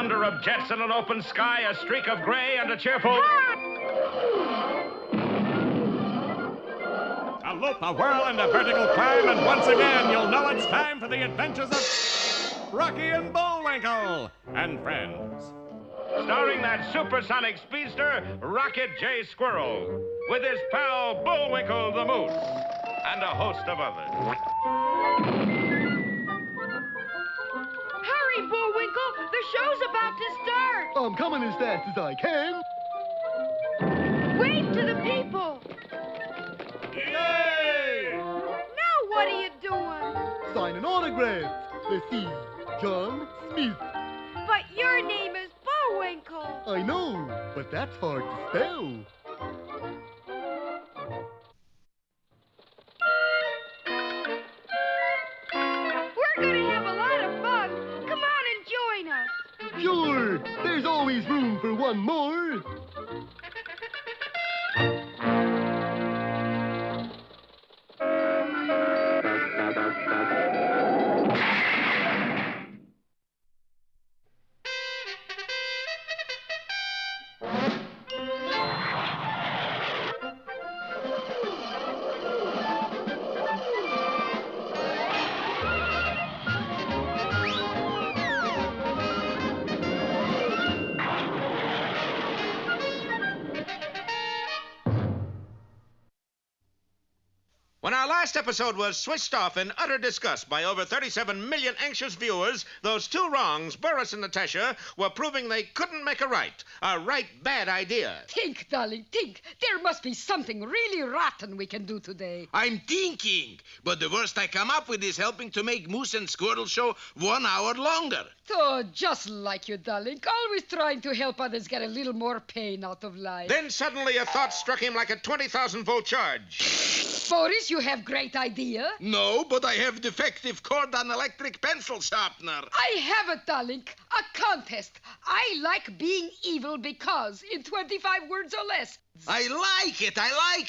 thunder of jets in an open sky, a streak of gray, and a cheerful... A loop, a whirl, and a vertical climb, and once again you'll know it's time for the adventures of Rocky and Bullwinkle and friends. Starring that supersonic speedster, Rocket J. Squirrel, with his pal Bullwinkle the Moose, and a host of others. Hurry, Bullwinkle! The show's about to start! I'm coming as fast as I can. Wave to the people! Yay! Now what are you doing? Signing autographs. Let's see. John Smith. But your name is Bullwinkle. I know, but that's hard to spell. We're gonna have a lot of fun. Come on and join us. Sure, there's always room for one more. When our last episode was switched off in utter disgust by over 37 million anxious viewers, those two wrongs, Boris and Natasha, were proving they couldn't make a right bad idea. Think, darling, think. There must be something really rotten we can do today. I'm thinking, but the worst I come up with is helping to make Moose and Squirrel show 1 hour longer. Oh, just like you, darling. Always trying to help others get a little more pain out of life. Then suddenly a thought struck him like a 20,000-volt charge. Boris, you have great idea. No, but I have defective cord on electric pencil sharpener. I have it, darling. A contest. I like being evil because, in 25 words or less. I like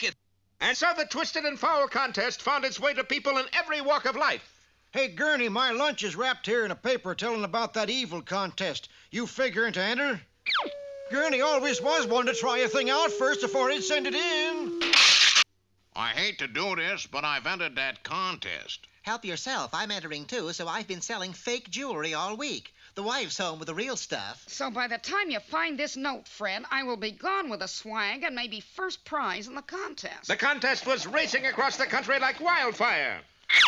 it. And so the twisted and foul contest found its way to people in every walk of life. Hey, Gurney, my lunch is wrapped here in a paper telling about that evil contest. You figuring to enter? Gurney always was one to try a thing out first before he'd send it in. I hate to do this, but I've entered that contest. Help yourself. I'm entering too, so I've been selling fake jewelry all week. The wife's home with the real stuff. So by the time you find this note, Fred, I will be gone with a swag and maybe first prize in the contest. The contest was racing across the country like wildfire.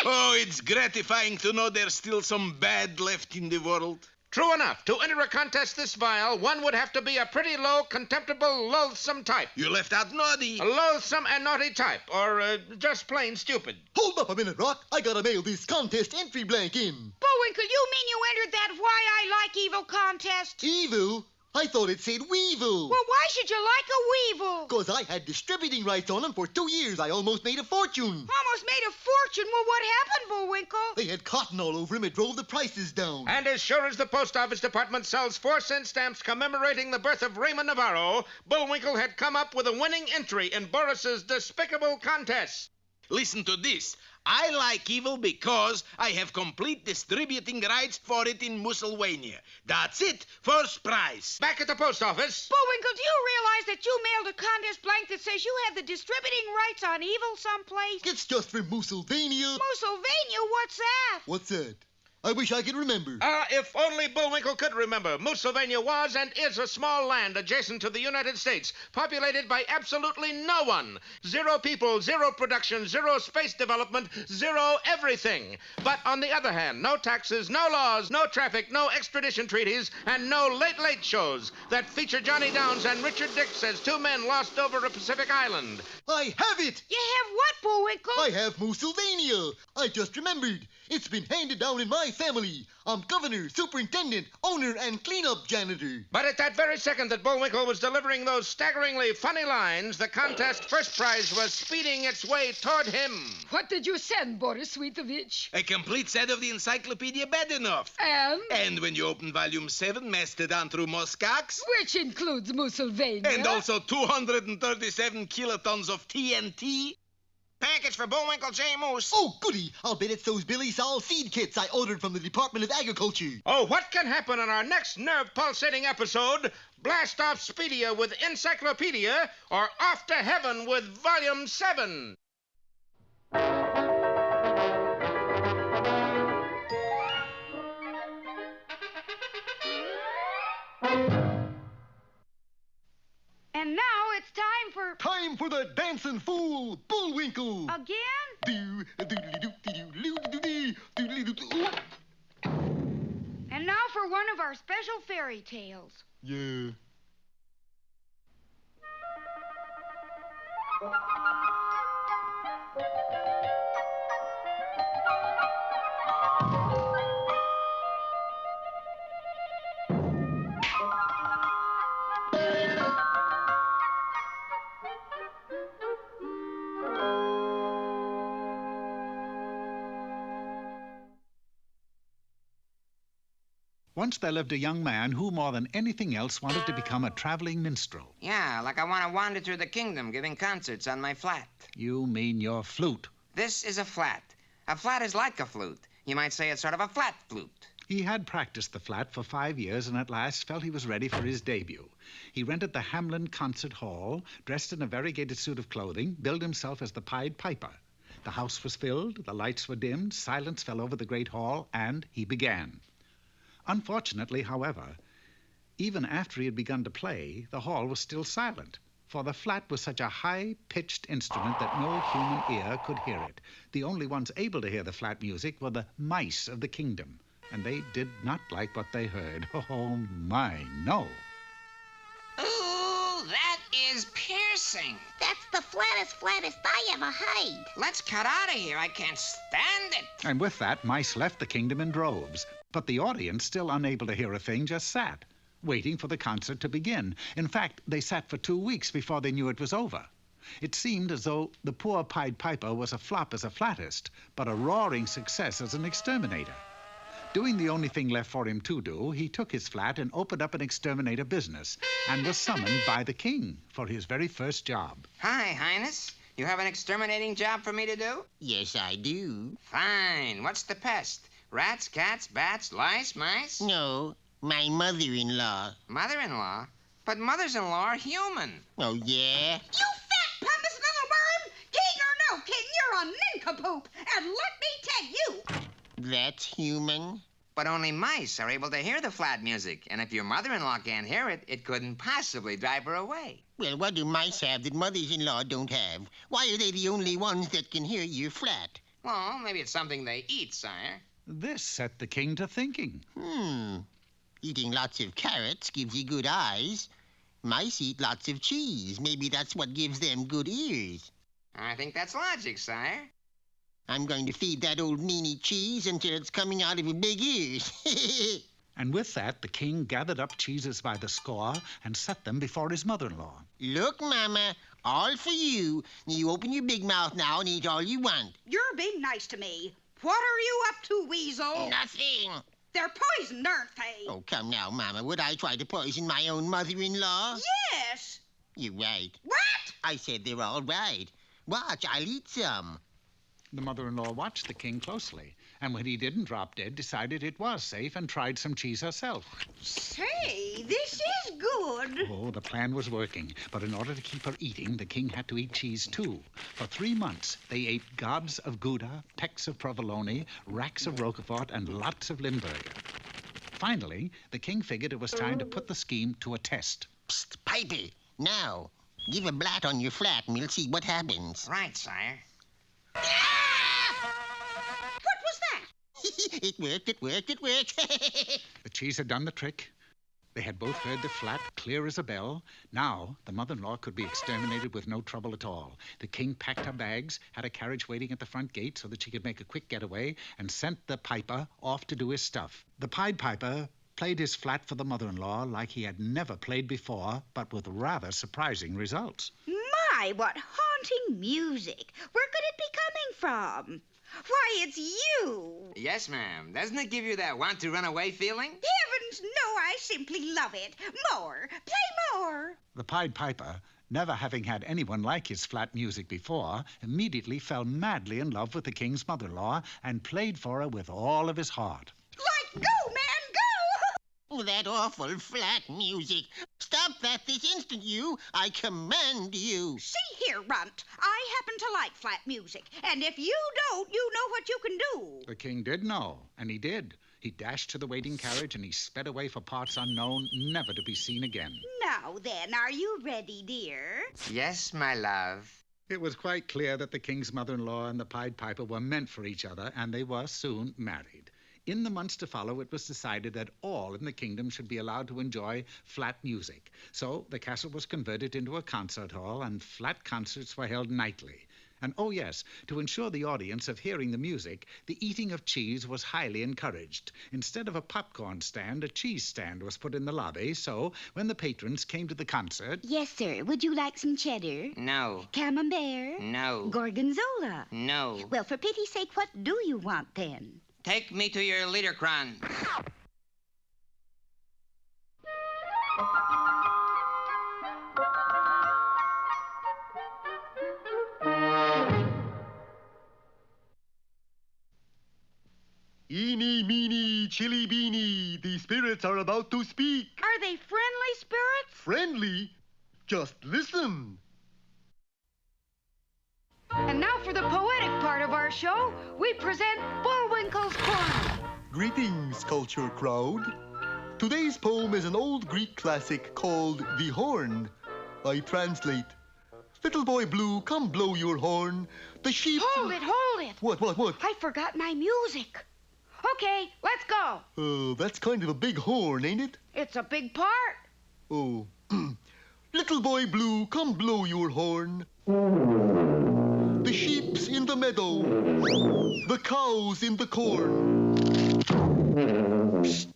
Oh, it's gratifying to know there's still some bad left in the world. True enough, to enter a contest this vile, one would have to be a pretty low, contemptible, loathsome type. You left out naughty. A loathsome and naughty type, or just plain stupid. Hold up a minute, Rock. I gotta mail this contest entry blank in. Bullwinkle, you mean you entered that Why I Like Evil contest? Evil? I thought it said Weevil. Well, why should you like a weevil? 'Cause I had distributing rights on them for 2 years. I almost made a fortune. Almost made a fortune. Well, what happened, Bullwinkle? They had cotton all over him. It drove the prices down. And as sure as the post office department sells 4-cent stamps commemorating the birth of Raymond Navarro, Bullwinkle had come up with a winning entry in Boris's despicable contest. Listen to this. I like evil because I have complete distributing rights for it in Moosylvania. That's it. First prize. Back at the post office. Bullwinkle, do you realize that you mailed a contest blank that says you have the distributing rights on evil someplace? It's just for Moosylvania. Moosylvania? What's that? What's that? I wish I could remember. If only Bullwinkle could remember. Moosylvania was and is a small land adjacent to the United States, populated by absolutely no one. 0 people, 0 production, 0 space development, 0 everything. But on the other hand, no taxes, no laws, no traffic, no extradition treaties, and no late shows that feature Johnny Downs and Richard Dix as 2 men lost over a Pacific island. I have it! You have what, Bullwinkle? I have Moosylvania. I just remembered. It's been handed down in my family. I'm governor, superintendent, owner, and cleanup janitor. But at that very second that Bullwinkle was delivering those staggeringly funny lines, the contest first prize was speeding its way toward him. What did you send, Boris Sweetovich? A complete set of the Encyclopedia bad enough. And when you open volume 7, Mastodon through Muskox. Which includes Moosylvania. And also 237 kilotons of TNT. Package for Bullwinkle J. Moose. Oh, goody. I'll bet it's those Billy Sol seed kits I ordered from the Department of Agriculture. Oh, what can happen in our next nerve-pulsating episode? Blast off Spedia with Encyclopedia or Off to Heaven with Volume 7? And now it's time for... Time for the dancing fool, Bullwinkle. Again? And now for one of our special fairy tales. Yeah. Once there lived a young man who, more than anything else, wanted to become a traveling minstrel. Yeah, like I want to wander through the kingdom giving concerts on my flat. You mean your flute. This is a flat. A flat is like a flute. You might say it's sort of a flat flute. He had practiced the flat for 5 years and at last felt he was ready for his debut. He rented the Hamlin Concert Hall, dressed in a variegated suit of clothing, billed himself as the Pied Piper. The house was filled, the lights were dimmed, silence fell over the great hall, and he began. Unfortunately, however, even after he had begun to play, the hall was still silent, for the flat was such a high-pitched instrument that no human ear could hear it. The only ones able to hear the flat music were the mice of the kingdom, and they did not like what they heard. Oh, my, no. Ooh, that is piercing. That's the flattest I ever heard. Let's cut out of here. I can't stand it. And with that, mice left the kingdom in droves. But the audience, still unable to hear a thing, just sat, waiting for the concert to begin. In fact, they sat for 2 weeks before they knew it was over. It seemed as though the poor Pied Piper was a flop as a flautist, but a roaring success as an exterminator. Doing the only thing left for him to do, he took his flat and opened up an exterminator business and was summoned by the king for his very first job. Hi, Highness. You have an exterminating job for me to do? Yes, I do. Fine. What's the pest? Rats, cats, bats, lice, mice? No, my mother-in-law. Mother-in-law? But mothers-in-law are human. Oh, yeah? You fat, pompous little worm! King or no king, you're a nincompoop! And let me tell you... That's human? But only mice are able to hear the flat music. And if your mother-in-law can't hear it, it couldn't possibly drive her away. Well, what do mice have that mothers-in-law don't have? Why are they the only ones that can hear your flat? Well, maybe it's something they eat, sire. This set the king to thinking. Eating lots of carrots gives you good eyes. Mice eat lots of cheese. Maybe that's what gives them good ears. I think that's logic, sire. I'm going to feed that old meanie cheese until it's coming out of her big ears. And with that, the king gathered up cheeses by the score and set them before his mother-in-law. Look, Mama, all for you. You open your big mouth now and eat all you want. You're being nice to me. What are you up to, Weasel? Nothing. They're poisoned, aren't they? Oh, come now, Mama. Would I try to poison my own mother-in-law? Yes. You're right. What? I said they're all right. Watch, I'll eat some. The mother-in-law watched the king closely, and when he didn't drop dead, decided it was safe and tried some cheese herself. Say, this is good. Oh, the plan was working, but in order to keep her eating, the king had to eat cheese too. For 3 months, they ate gobs of Gouda, pecks of provolone, racks of Roquefort, and lots of Limburger. Finally, the king figured it was time to put the scheme to a test. Psst, Pipey, now, give a blat on your flat and we'll see what happens. Right, sire. What was that? It worked. The cheese had done the trick. They had both heard the flat clear as a bell. Now, the mother-in-law could be exterminated with no trouble at all. The king packed her bags, had a carriage waiting at the front gate so that she could make a quick getaway, and sent the piper off to do his stuff. The Pied Piper played his flat for the mother-in-law like he had never played before, but with rather surprising results. My, what haunting music. Where could it be coming from? Why, it's you. Yes, ma'am. Doesn't it give you that want-to-run-away feeling? Heavens, no, I simply love it. More. Play more. The Pied Piper, never having had anyone like his flat music before, immediately fell madly in love with the king's mother-in-law and played for her with all of his heart. Like, go, man, go! Oh, that awful flat music. Stop that this instant, you. I command you. See here, Runt. I happen to like flat music, and if you don't, you know what you can do. The king did know, and he did. He dashed to the waiting carriage and he sped away for parts unknown, never to be seen again. Now then, are you ready, dear? Yes, my love. It was quite clear that the king's mother-in-law and the Pied Piper were meant for each other, and they were soon married. In the months to follow, it was decided that all in the kingdom should be allowed to enjoy flat music. So the castle was converted into a concert hall, and flat concerts were held nightly. And, oh yes, to ensure the audience of hearing the music, the eating of cheese was highly encouraged. Instead of a popcorn stand, a cheese stand was put in the lobby, so when the patrons came to the concert... Yes, sir. Would you like some cheddar? No. Camembert? No. Gorgonzola? No. Well, for pity's sake, what do you want, then? Take me to your liederkranz. Eeny, meeny, chilly, beany. The spirits are about to speak. Are they friendly spirits? Friendly? Just listen. And now for the poetic part of our show, we present Bullwinkle's Corner. Greetings, culture crowd. Today's poem is an old Greek classic called The Horn. I translate. Little boy blue, come blow your horn. The sheep... Hold it, hold it. What? I forgot my music. Okay, let's go. That's kind of a big horn, ain't it? It's a big part. Oh. Little boy blue, come blow your horn. The sheep's in the meadow. The cow's in the corn. Psst.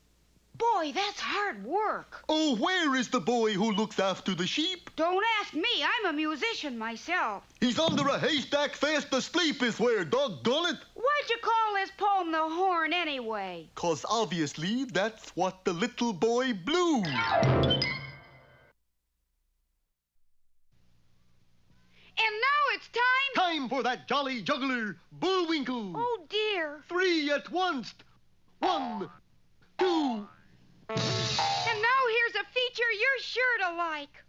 Boy, that's hard work. Oh, where is the boy who looks after the sheep? Don't ask me. I'm a musician myself. He's under a haystack fast asleep is where, doggone it. Why'd you call this poem The Horn anyway? 'Cause obviously that's what the little boy blew. And now it's time... Time for that jolly juggler, Bullwinkle. Oh, dear. 3 at once. 1, 2... And now here's a feature you're sure to like.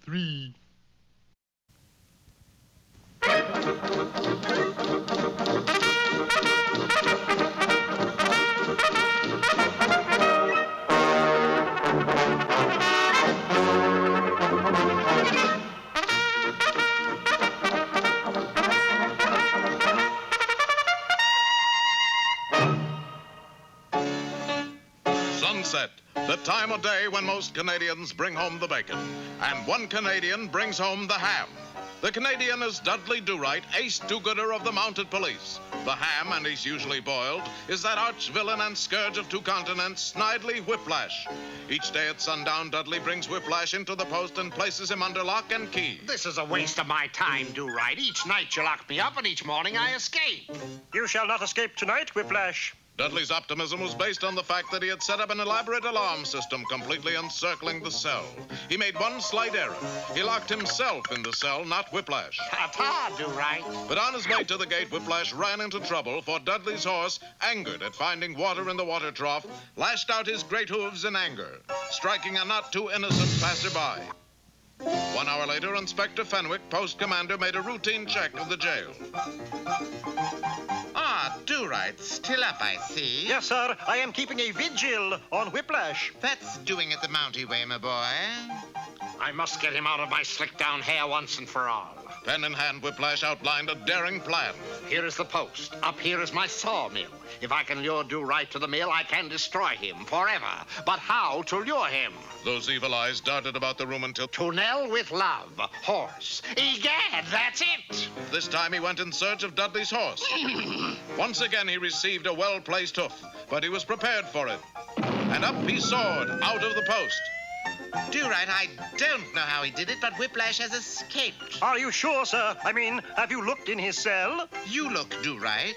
3. Sunset, the time of day when most Canadians bring home the bacon. And one Canadian brings home the ham. The Canadian is Dudley Do-Right, ace do-gooder of the mounted police. The ham, and he's usually boiled, is that arch-villain and scourge of 2 continents, Snidely Whiplash. Each day at sundown, Dudley brings Whiplash into the post and places him under lock and key. This is a waste of my time, Do-Right. Each night you lock me up, and each morning I escape. You shall not escape tonight, Whiplash. Dudley's optimism was based on the fact that he had set up an elaborate alarm system completely encircling the cell. He made one slight error. He locked himself in the cell, not Whiplash. Ta-ta, Do-Right. But on his way to the gate, Whiplash ran into trouble, for Dudley's horse, angered at finding water in the water trough, lashed out his great hooves in anger, striking a not too innocent passerby. 1 hour later, Inspector Fenwick, post commander, made a routine check of the jail. Ah, Do-Right, still up, I see. Yes, sir. I am keeping a vigil on Whiplash. That's doing it the Mountie way, my boy. I must get him out of my slick-down hair once and for all. Pen in hand, Whiplash outlined a daring plan. Here is the post. Up here is my sawmill. If I can lure Do-Right to the mill, I can destroy him forever. But how to lure him? Those evil eyes darted about the room until... To Nell with love, horse. Egad, that's it! This time he went in search of Dudley's horse. Once again he received a well-placed hoof, but he was prepared for it. And up he soared, out of the post. Do-right, I don't know how he did it, but Whiplash has escaped. Are you sure, sir? I mean, have you looked in his cell? You look, Do-right.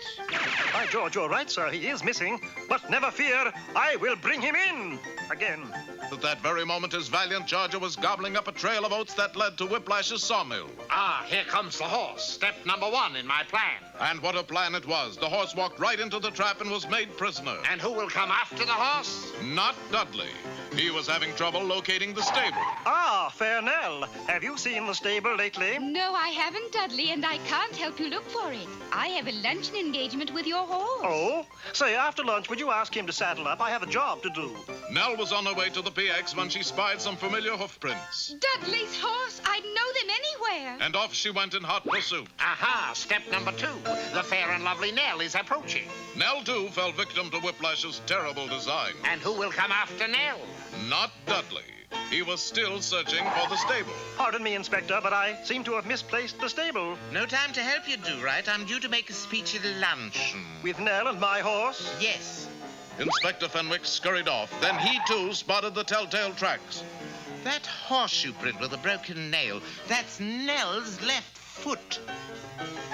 By George, you're right, sir. He is missing. But never fear, I will bring him in. Again. At that very moment, his valiant charger was gobbling up a trail of oats that led to Whiplash's sawmill. Ah, here comes the horse. Step number 1 in my plan. And what a plan it was. The horse walked right into the trap and was made prisoner. And who will come after the horse? Not Dudley. He was having trouble locating the stable. Ah, fair Nell. Have you seen the stable lately? No, I haven't, Dudley, and I can't help you look for it. I have a luncheon engagement with your horse. Oh? Say, after lunch, would you ask him to saddle up? I have a job to do. Nell was on her way to the PX when she spied some familiar hoofprints. Dudley's horse. I'd know them anywhere. And off she went in hot pursuit. Aha, step number 2. The fair and lovely Nell is approaching. Nell, too, fell victim to Whiplash's terrible design. And who will come after Nell? Not Dudley. He was still searching for the stable. Pardon me, Inspector, but I seem to have misplaced the stable. No time to help you, Do-right. I'm due to make a speech at luncheon. With Nell and my horse? Yes. Inspector Fenwick scurried off. Then he, too, spotted the telltale tracks. That horseshoe print with a broken nail, that's Nell's left foot.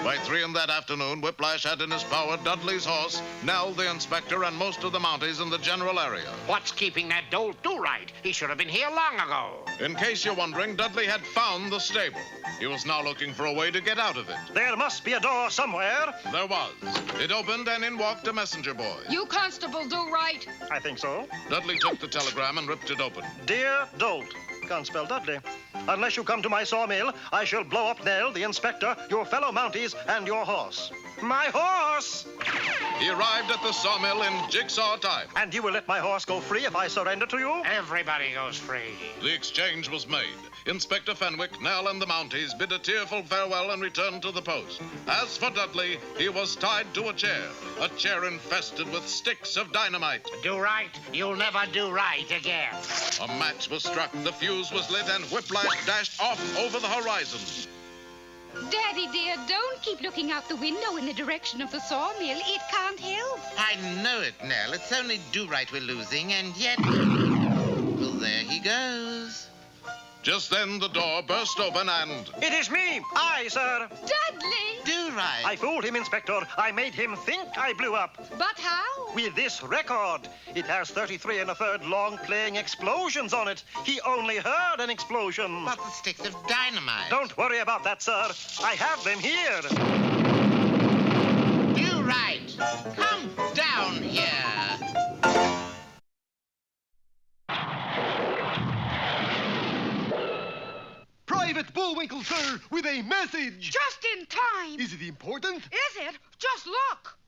By 3 in that afternoon, Whiplash had in his power Dudley's horse, Nell, the inspector, and most of the Mounties in the general area. What's keeping that dolt Do-right? He should have been here long ago. In case you're wondering, Dudley had found the stable. He was now looking for a way to get out of it. There must be a door somewhere. There was. It opened, and in walked a messenger boy. You, Constable, do right. I think so. Dudley took the telegram and ripped it open. Dear Dolt. Can't spell Dudley. Unless you come to my sawmill, I shall blow up Nell, the inspector, your fellow Mounties, and your horse. My horse! He arrived at the sawmill in jigsaw time. And you will let my horse go free if I surrender to you? Everybody goes free. The exchange was made. Inspector Fenwick, Nell, and the Mounties bid a tearful farewell and returned to the post. As for Dudley, he was tied to a chair infested with sticks of dynamite. Do right, you'll never do right again. A match was struck, the fuse was lit, and Whiplash dashed off over the horizon. Daddy, dear, don't keep looking out the window in the direction of the sawmill. It can't help. I know it, Nell. It's only Do-right we're losing, and yet... Well, there he goes. Just then, the door burst open and... It is me! I, sir! Dudley! Do-right. I fooled him, Inspector. I made him think I blew up. But how? With this record. It has 33 1/3 long-playing explosions on it. He only heard an explosion. But the sticks of dynamite. Don't worry about that, sir. I have them here. Do-right. Come down here. Private Bullwinkle, sir, with a message. Just in time. Is it important? Is it? Just look.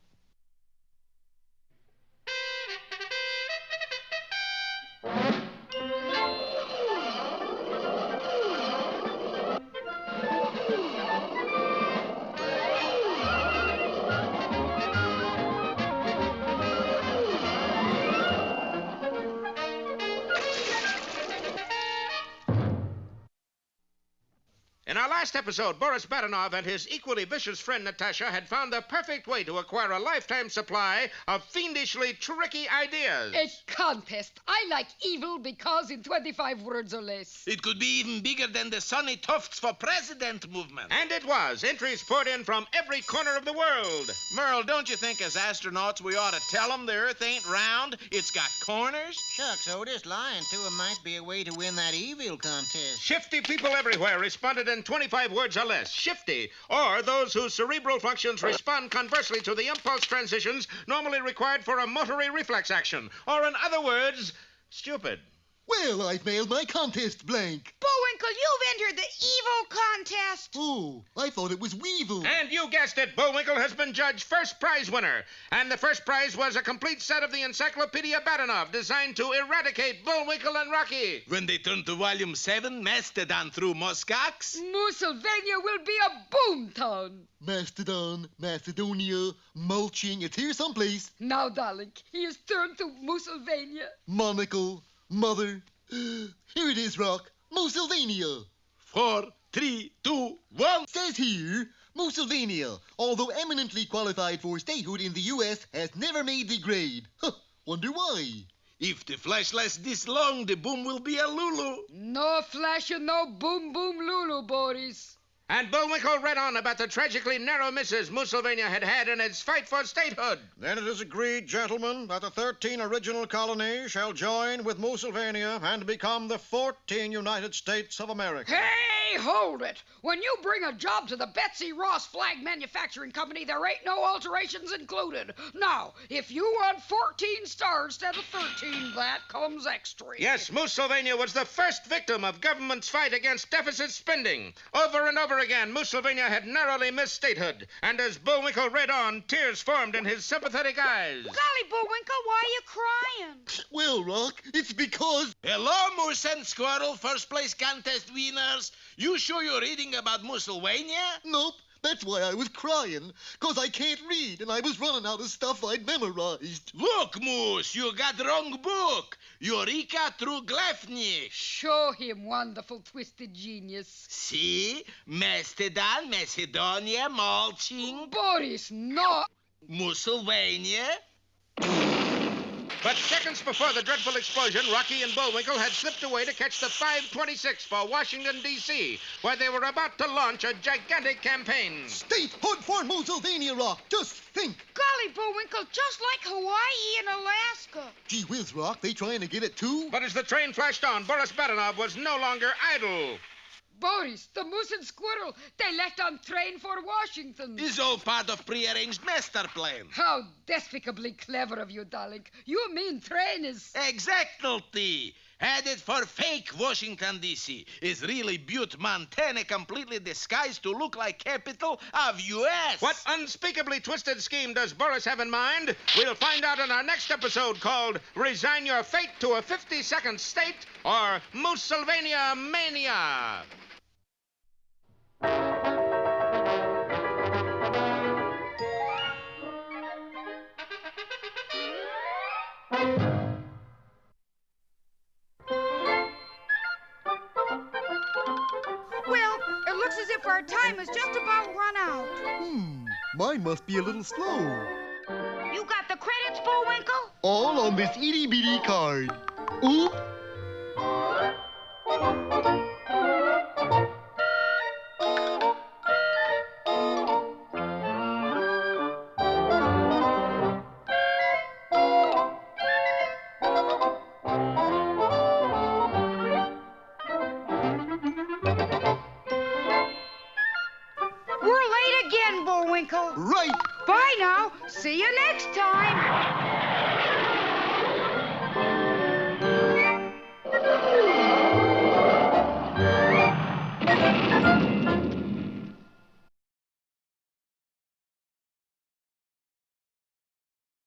In our last episode, Boris Badenov and his equally vicious friend Natasha had found the perfect way to acquire a lifetime supply of fiendishly tricky ideas. A contest. I like evil because in 25 words or less. It could be even bigger than the Sonny Tufts for President movement. And it was. Entries poured in from every corner of the world. Merle, don't you think as astronauts we ought to tell them the Earth ain't round? It's got corners? Shucks, Otis, lying to him might be a way to win that evil contest. Shifty people everywhere responded in 25 words or less. Shifty, or those whose cerebral functions respond conversely to the impulse transitions normally required for a motory reflex action. Or in other words, stupid. Well, I've mailed my contest blank. Bullwinkle, you've entered the evil contest. Oh, I thought it was Weevil. And you guessed it, Bullwinkle has been judged first prize winner. And the first prize was a complete set of the Encyclopedia Badenov, designed to eradicate Bullwinkle and Rocky. When they turn to Volume 7, Mastodon through Muskox? Moosylvania will be a boomtown. Mastodon, Macedonia, mulching, it's here someplace. Now, darling, he has turned to Moosylvania. Monocle, mother. Here it is, Rock. Moosylvania. 4, 3, 2, 1. Says here, Moosylvania, although eminently qualified for statehood in the U.S., has never made the grade. Huh, wonder why. If the flash lasts this long, the boom will be a Lulu. No flash and no boom boom Lulu, Boris. And Bullwinkle read on about the tragically narrow misses Moosylvania had had in its fight for statehood. Then it is agreed, gentlemen, that the 13 original colonies shall join with Moosylvania and become the 14 United States of America. Hey, hold it! When you bring a job to the Betsy Ross Flag Manufacturing Company, there ain't no alterations included. Now, if you want 14 stars instead of 13, that comes extra. Yes, Moosylvania was the first victim of government's fight against deficit spending. Over and over again, Moosylvania had narrowly missed statehood, and as Bullwinkle read on, tears formed in his sympathetic eyes. Golly, Bullwinkle, why are you crying? Well, Rock, it's because... Hello, Moose and Squirrel, first place contest winners. You sure you're reading about Moosylvania? Nope, that's why I was crying. 'Cause I can't read, and I was running out of stuff I'd memorized. Look, Moose, you got the wrong book. Eureka through Glefny. Show him, wonderful twisted genius. See? Mastodon, Macedonia, Mulching. Boris, no. Moosylvania. But seconds before the dreadful explosion, Rocky and Bullwinkle had slipped away to catch the 526 for Washington, D.C., where they were about to launch a gigantic campaign. Statehood for Moosylvania, Rock. Just think. Golly, Bullwinkle, just like Hawaii and Alaska. Gee whiz, Rock, they trying to get it too? But as the train flashed on, Boris Badenov was no longer idle. Boris, the Moose and Squirrel, they left on train for Washington. Is all part of prearranged master plan. How despicably clever of you, darling. You mean train is... Exactly. Headed for fake Washington, D.C. Is really Butte, Montana, completely disguised to look like capital of U.S. What unspeakably twisted scheme does Boris have in mind? We'll find out in our next episode called Resign Your Fate to a 52nd State or Moosylvania Mania. Well, it looks as if our time has just about run out. Mine must be a little slow. You got the credits, Bullwinkle? All on this itty-bitty card. Oop. Bullwinkle. Right. Bye now. See you next time.